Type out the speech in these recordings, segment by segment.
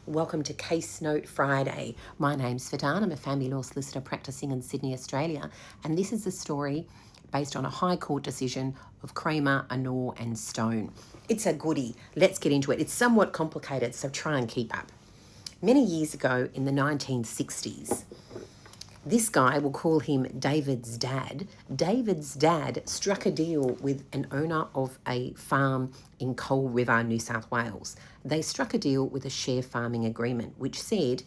Welcome to Case Note Friday. My name's Fadan. I'm a family law solicitor practicing in Sydney, Australia, and this is a story based on a High Court decision of Kramer, Anor and Stone. It's a goodie. Let's get into it. It's somewhat complicated, so try and keep up. Many years ago in the 1960s, this guy, we'll call him David's dad. David's dad struck a deal with an owner of a farm in Coal River, New South Wales. They struck a deal with a share farming agreement, which said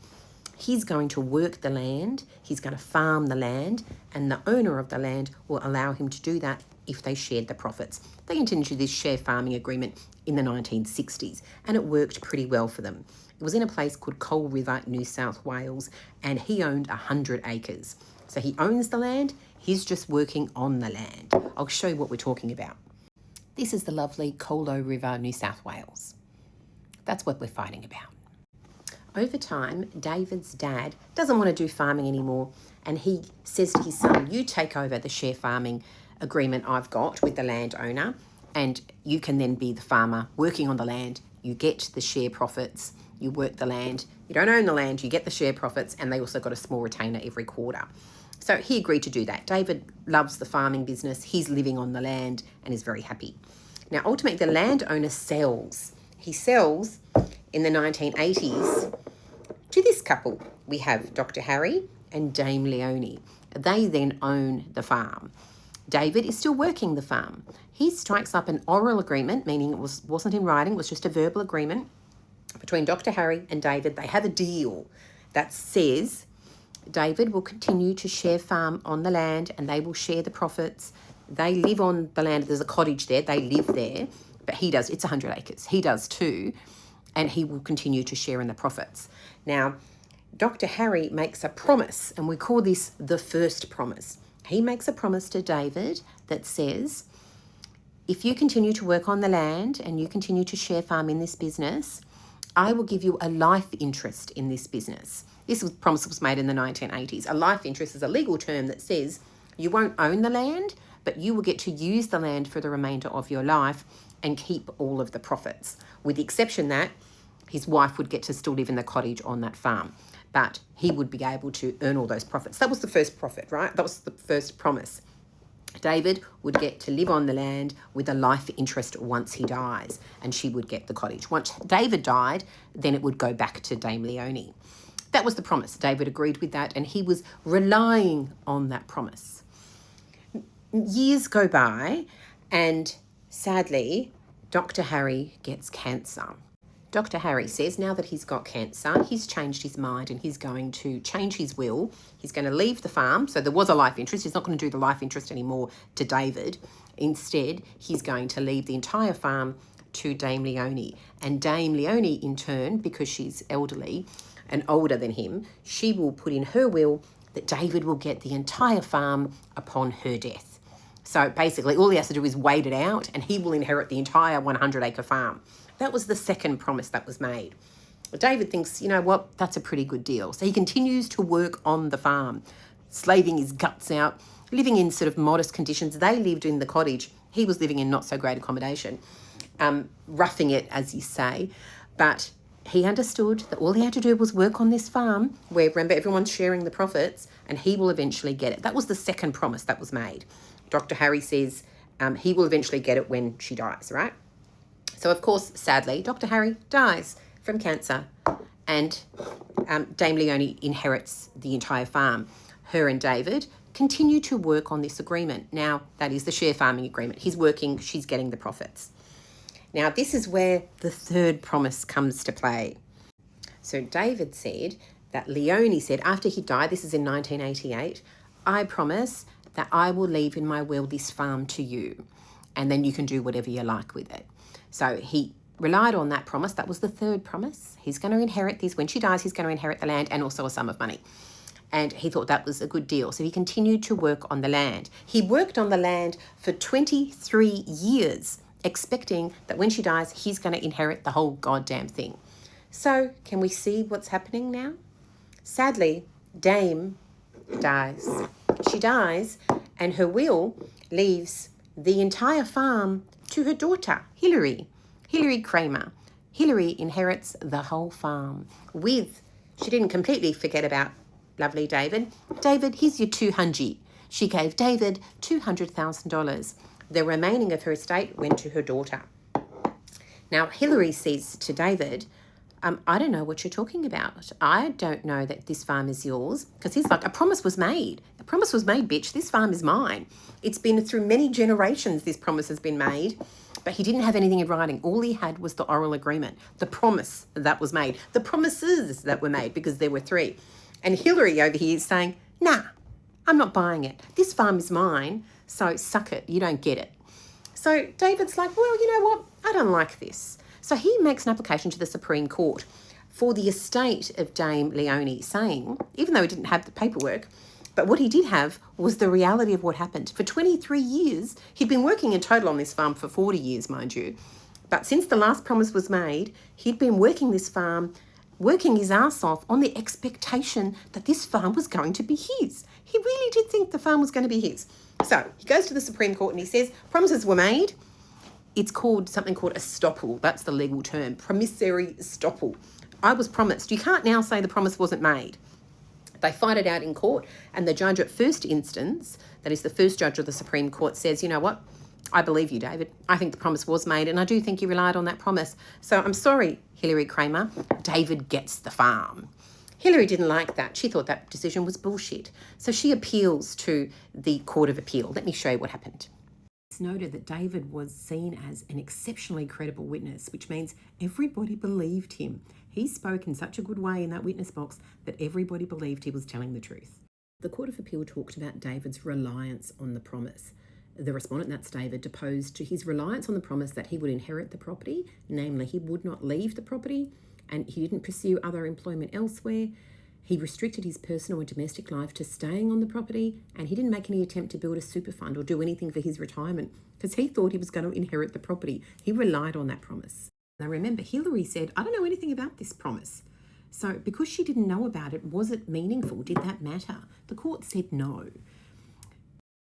he's going to work the land, he's going to farm the land, and the owner of the land will allow him to do that if they shared the profits. They entered into this share farming agreement in the 1960s, and it worked pretty well for them. It was in a place called Coal River, New South Wales, and he owned 100 acres. So he owns the land, he's just working on the land. I'll show you what we're talking about. This is the lovely Coal River, New South Wales. That's what we're fighting about. Over time, David's dad doesn't want to do farming anymore, and he says to his son, you take over the share farming agreement I've got with the landowner, and you can then be the farmer working on the land. You get the share profits, you work the land, you don't own the land, you get the share profits, and they also got a small retainer every quarter. So he agreed to do that. David loves the farming business, he's living on the land and is very happy. Now, ultimately, the landowner sells. He sells in the 1980s to this couple. We have Dr. Harry and Dame Leonie. They then own the farm. David is still working the farm. He strikes up an oral agreement, meaning it wasn't in writing, it was just a verbal agreement between Dr. Harry and David. They have a deal that says David will continue to share farm on the land and they will share the profits. They live on the land. There's a cottage there. They live there, but he does. It's 100 acres. He does too, and he will continue to share in the profits. Now, Dr. Harry makes a promise, and we call this the first promise. He makes a promise to David that says, if you continue to work on the land and you continue to share farm in this business, I will give you a life interest in this business. This promise was made in the 1980s. A life interest is a legal term that says you won't own the land, but you will get to use the land for the remainder of your life and keep all of the profits, with the exception that his wife would get to still live in the cottage on that farm, but he would be able to earn all those profits. That was the first profit, right? That was the first promise. David would get to live on the land with a life interest once he dies, and she would get the cottage. Once David died, then it would go back to Dame Leonie. That was the promise. David agreed with that, and he was relying on that promise. Years go by, and sadly, Dr. Harry gets cancer. Dr. Harry says now that he's got cancer, he's changed his mind and he's going to change his will. He's going to leave the farm. So there was a life interest. He's not going to do the life interest anymore to David. Instead, he's going to leave the entire farm to Dame Leonie. And Dame Leonie, in turn, because she's elderly and older than him, she will put in her will that David will get the entire farm upon her death. So basically, all he has to do is wait it out and he will inherit the entire 100-acre farm. That was the second promise that was made. David thinks, you know what, that's a pretty good deal. So he continues to work on the farm, slaving his guts out, living in sort of modest conditions. They lived in the cottage. He was living in not so great accommodation, roughing it, as you say. But he understood that all he had to do was work on this farm, where, remember, everyone's sharing the profits, and he will eventually get it. That was the second promise that was made. Dr. Harry says he will eventually get it when she dies, right? So, of course, sadly, Dr. Harry dies from cancer, and Dame Leonie inherits the entire farm. Her and David continue to work on this agreement. Now, that is the share farming agreement. He's working, she's getting the profits. Now, this is where the third promise comes to play. So David said that Leonie said, after he died, this is in 1988, I promise that I will leave in my will this farm to you, and then you can do whatever you like with it. So he relied on that promise. That was the third promise. He's going to inherit this. When she dies, he's going to inherit the land and also a sum of money. And he thought that was a good deal. So he continued to work on the land. He worked on the land for 23 years, expecting that when she dies, he's going to inherit the whole goddamn thing. So can we see what's happening now? Sadly, Dame dies. She dies, and her will leaves the entire farm to her daughter, Hilary Kramer. Hilary inherits the whole farm she didn't completely forget about lovely David. David, here's your 200. She gave David $200,000. The remaining of her estate went to her daughter. Now, Hilary says to David, I don't know what you're talking about. I don't know that this farm is yours. Because he's like, a promise was made. A promise was made, bitch. This farm is mine. It's been through many generations this promise has been made. But he didn't have anything in writing. All he had was the oral agreement, the promise that was made, the promises that were made, because there were 3. And Hilary over here is saying, nah, I'm not buying it. This farm is mine, so suck it. You don't get it. So David's like, well, you know what? I don't like this. So he makes an application to the Supreme Court for the estate of Dame Leonie, saying, even though he didn't have the paperwork, but what he did have was the reality of what happened. For 23 years, he'd been working in total on this farm for 40 years, mind you. But since the last promise was made, he'd been working this farm, working his ass off on the expectation that this farm was going to be his. He really did think the farm was going to be his. So he goes to the Supreme Court and he says, promises were made. It's called something called estoppel. That's the legal term, promissory estoppel. I was promised. You can't now say the promise wasn't made. They fight it out in court, and the judge at first instance, that is the first judge of the Supreme Court, says, you know what, I believe you, David. I think the promise was made, and I do think you relied on that promise. So I'm sorry, Hilary Kramer, David gets the farm. Hilary didn't like that. She thought that decision was bullshit. So she appeals to the Court of Appeal. Let me show you what happened. It's noted that David was seen as an exceptionally credible witness, which means everybody believed him. He spoke in such a good way in that witness box that everybody believed he was telling the truth. The Court of Appeal talked about David's reliance on the promise. The respondent, that's David, deposed to his reliance on the promise that he would inherit the property, namely he would not leave the property and he didn't pursue other employment elsewhere. He restricted his personal and domestic life to staying on the property, and he didn't make any attempt to build a super fund or do anything for his retirement because he thought he was going to inherit the property. He relied on that promise. Now remember, Hilary said, I don't know anything about this promise. So because she didn't know about it, was it meaningful? Did that matter? The court said no.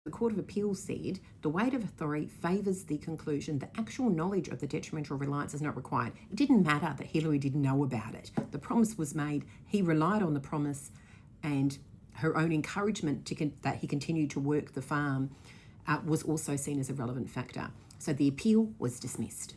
The Court of Appeal said the weight of authority favours the conclusion that actual knowledge of the detrimental reliance is not required. It didn't matter that Hilary didn't know about it. The promise was made. He relied on the promise, and her own encouragement that he continued to work the farm was also seen as a relevant factor. So the appeal was dismissed.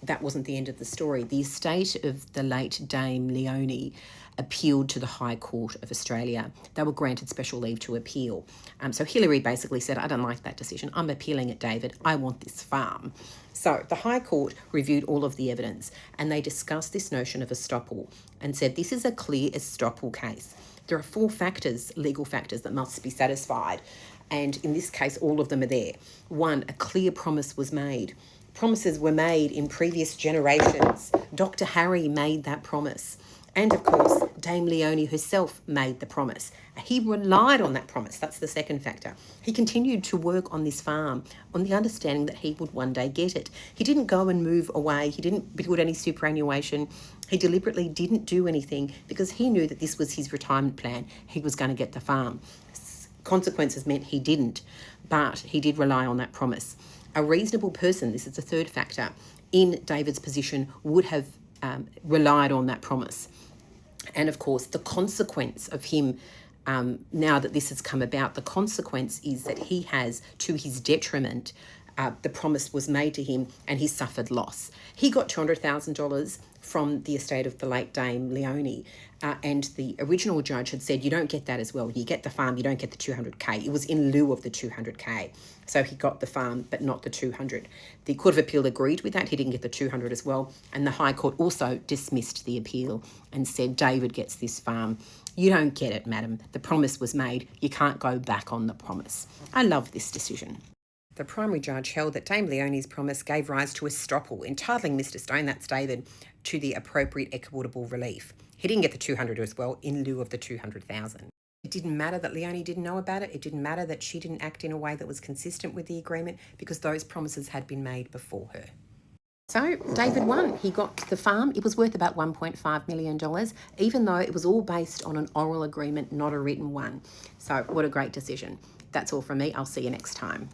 That wasn't the end of the story. The estate of the late Dame Leonie appealed to the High Court of Australia. They were granted special leave to appeal. So Hilary basically said, I don't like that decision. I'm appealing it, David. I want this farm. So the High Court reviewed all of the evidence and they discussed this notion of estoppel and said this is a clear estoppel case. There are 4 factors, legal factors, that must be satisfied. And in this case, all of them are there. 1, a clear promise was made. Promises were made in previous generations. Dr. Harry made that promise. And of course, Dame Leonie herself made the promise. He relied on that promise. That's the second factor. He continued to work on this farm on the understanding that he would one day get it. He didn't go and move away. He didn't build any superannuation. He deliberately didn't do anything because he knew that this was his retirement plan. He was going to get the farm. Consequences meant he didn't, but he did rely on that promise. A reasonable person, this is the third factor, in David's position would have relied on that promise. And of course, the consequence of him, now that this has come about, the consequence is that he has, to his detriment, the promise was made to him and he suffered loss. He got $200,000 from the estate of the late Dame Leonie, and the original judge had said, you don't get that as well. You get the farm, you don't get the 200K. It was in lieu of the 200K. So he got the farm, but not the 200. The Court of Appeal agreed with that. He didn't get the 200 as well. And the High Court also dismissed the appeal and said, David gets this farm. You don't get it, madam. The promise was made. You can't go back on the promise. I love this decision. The primary judge held that Dame Leonie's promise gave rise to estoppel, entitling Mr. Stone, that's David, to the appropriate equitable relief. He didn't get the 200 as well, in lieu of the 200,000. It didn't matter that Leonie didn't know about it. It didn't matter that she didn't act in a way that was consistent with the agreement because those promises had been made before her. So David won. He got the farm. It was worth about $1.5 million, even though it was all based on an oral agreement, not a written one. So what a great decision. That's all from me. I'll see you next time.